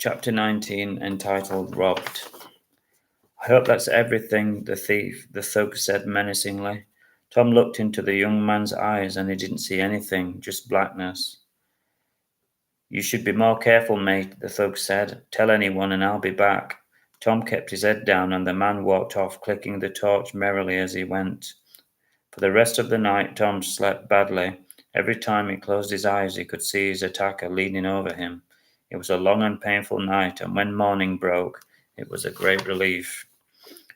Chapter 19, entitled Robbed. I hope that's everything, the thug said menacingly. Tom looked into the young man's eyes and he didn't see anything, just blackness. You should be more careful, mate, the thug said. Tell anyone and I'll be back. Tom kept his head down and the man walked off, clicking the torch merrily as he went. For the rest of the night, Tom slept badly. Every time he closed his eyes, he could see his attacker leaning over him. It was a long and painful night, and when morning broke, it was a great relief.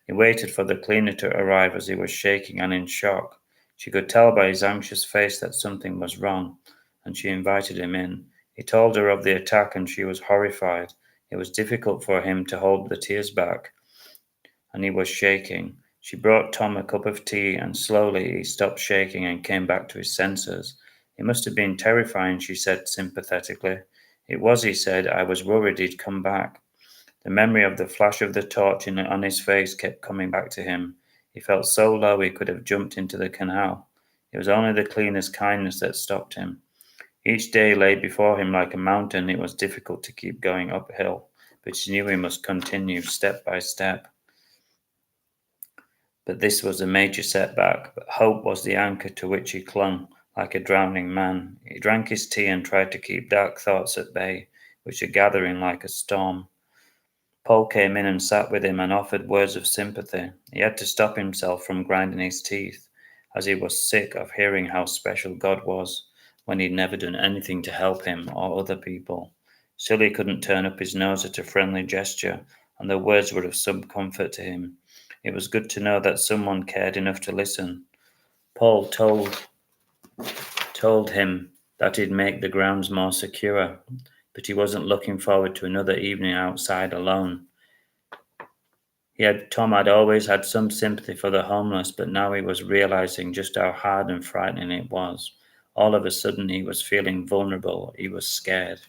He waited for the cleaner to arrive as he was shaking and in shock. She could tell by his anxious face that something was wrong, and she invited him in. He told her of the attack, and she was horrified. It was difficult for him to hold the tears back, and he was shaking. She brought Tom a cup of tea, and slowly he stopped shaking and came back to his senses. It must have been terrifying, she said sympathetically. It was, he said. I was worried he'd come back. The memory of the flash of the torch on his face kept coming back to him. He felt so low he could have jumped into the canal. It was only the cleaner's kindness that stopped him. Each day lay before him like a mountain. It was difficult to keep going uphill, but he knew he must continue step by step. But this was a major setback. But hope was the anchor to which he clung, like a drowning man. He drank his tea and tried to keep dark thoughts at bay, which were gathering like a storm. Paul came in and sat with him and offered words of sympathy. He had to stop himself from grinding his teeth, as he was sick of hearing how special God was, when he'd never done anything to help him or other people. Still he couldn't turn up his nose at a friendly gesture, and the words were of some comfort to him. It was good to know that someone cared enough to listen. Paul told him that he'd make the grounds more secure, but he wasn't looking forward to another evening outside alone. Tom had always had some sympathy for the homeless, but now he was realizing just how hard and frightening it was. All of a sudden he was feeling vulnerable. He was scared.